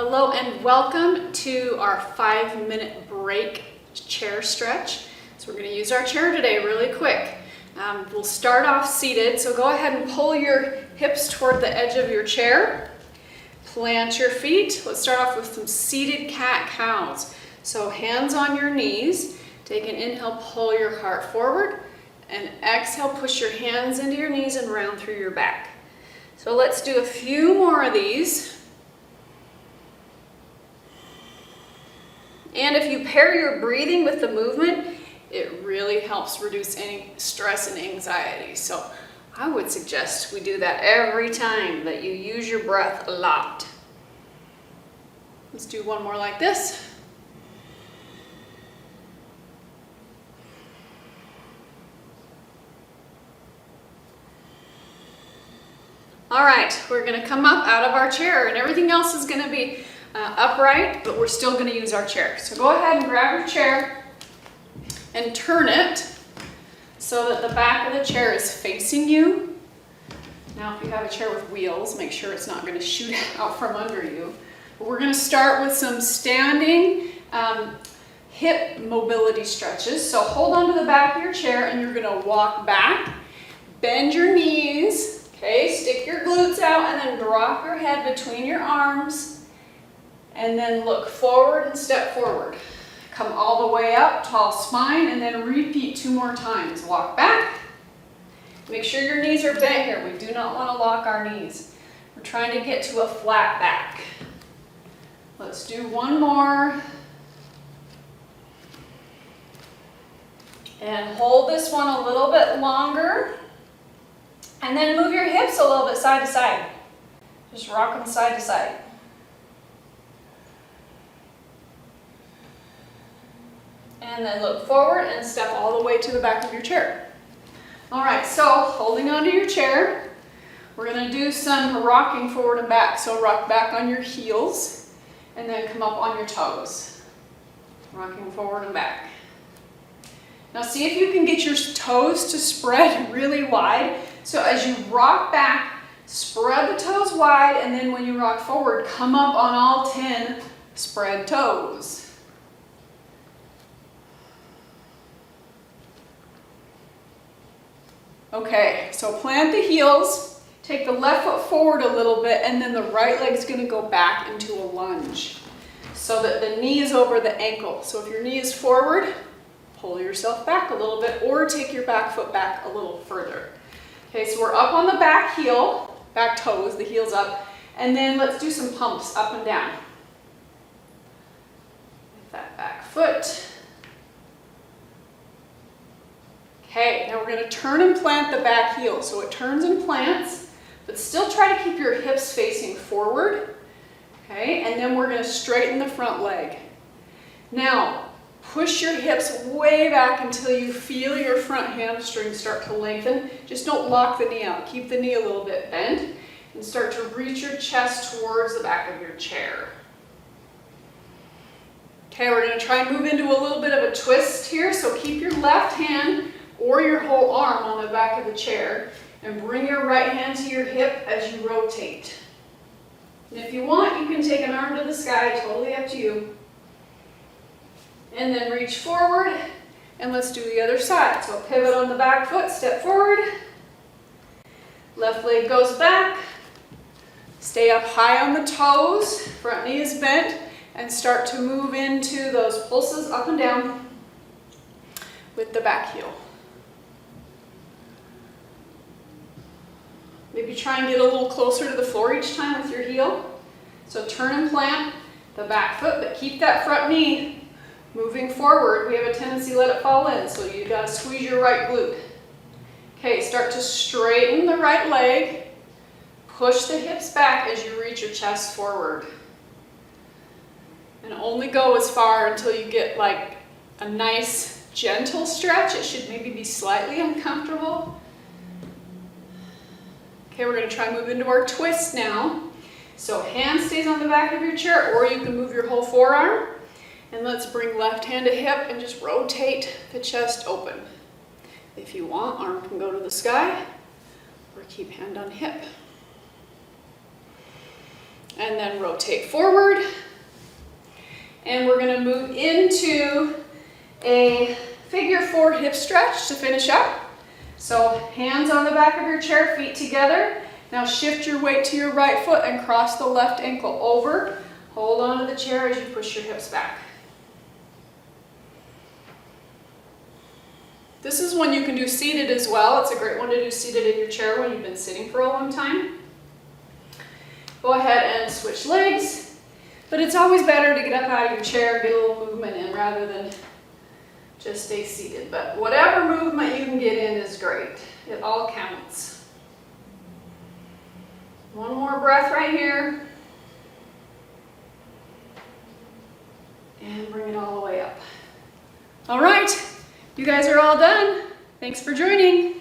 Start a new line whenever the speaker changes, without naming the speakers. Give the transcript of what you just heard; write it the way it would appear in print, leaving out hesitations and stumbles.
Hello and welcome to our 5-minute break chair stretch. So we're going to use our chair today really quick. We'll start off seated, so go ahead and pull your hips toward the edge of your chair. Plant your feet. Let's start off with some seated cat-cows. So hands on your knees. Take an inhale, pull your heart forward, and exhale, push your hands into your knees and round through your back. So let's do a few more of these. And if you pair your breathing with the movement, it really helps reduce any stress and anxiety. So I would suggest we do that every time, that you use your breath a lot. Let's do one more like this. All right, we're going to come up out of our chair, and everything else is going to be upright, but we're still going to use our chair. So go ahead and grab your chair and turn it so that the back of the chair is facing you. Now, if you have a chair with wheels, make sure it's not going to shoot out from under you. But we're going to start with some standing hip mobility stretches. So hold on to the back of your chair and you're going to walk back, bend your knees, okay, stick your glutes out, and then drop your head between your arms. And then look forward and step forward. Come all the way up, tall spine, and then repeat 2 more times. Walk back. Make sure your knees are bent here. We do not want to lock our knees. We're trying to get to a flat back. Let's do one more. And hold this one a little bit longer. And then move your hips a little bit side to side. Just rock them side to side. And then look forward and step all the way to the back of your chair. All right, so holding onto your chair, we're going to do some rocking forward and back. So rock back on your heels and then come up on your toes. Rocking forward and back. Now see if you can get your toes to spread really wide. So as you rock back, spread the toes wide, and then when you rock forward, come up on all 10 spread toes. Okay, so plant the heels, take the left foot forward a little bit, and then the right leg is going to go back into a lunge so that the knee is over the ankle. So if your knee is forward, pull yourself back a little bit, or take your back foot back a little further. Okay, so we're up on the back heel, back toes, the heel's up, and then let's do some pumps up and down. With that back foot. Okay, now we're going to turn and plant the back heel. So it turns and plants, but still try to keep your hips facing forward. Okay, and then we're going to straighten the front leg. Now, push your hips way back until you feel your front hamstring start to lengthen. Just don't lock the knee out. Keep the knee a little bit bent and start to reach your chest towards the back of your chair. Okay, we're going to try and move into a little bit of a twist here. So keep your left hand or your whole arm on the back of the chair and bring your right hand to your hip as you rotate. And if you want, you can take an arm to the sky, totally up to you. And then reach forward, and let's do the other side. So pivot on the back foot, step forward. Left leg goes back. Stay up high on the toes, front knee is bent, and start to move into those pulses up and down with the back heel. Maybe try and get a little closer to the floor each time with your heel. So turn and plant the back foot, but keep that front knee moving forward. We have a tendency to let it fall in, so you gotta squeeze your right glute. Okay, start to straighten the right leg. Push the hips back as you reach your chest forward. And only go as far until you get like a nice gentle stretch. It should maybe be slightly uncomfortable. Okay, we're going to try and move into our twist now. So hand stays on the back of your chair, or you can move your whole forearm. And let's bring left hand to hip and just rotate the chest open. If you want, arm can go to the sky, or keep hand on hip. And then rotate forward. And we're gonna move into a figure 4 hip stretch to finish up. So hands on the back of your chair, feet together. Now shift your weight to your right foot and cross the left ankle over. Hold on to the chair as you push your hips back. This is one you can do seated as well. It's a great one to do seated in your chair when you've been sitting for a long time. Go ahead and switch legs, but it's always better to get up out of your chair, get a little movement in rather than just stay seated. But whatever movement you can get in is great. It all counts. One more breath right here. And bring it all the way up. All right. You guys are all done. Thanks for joining.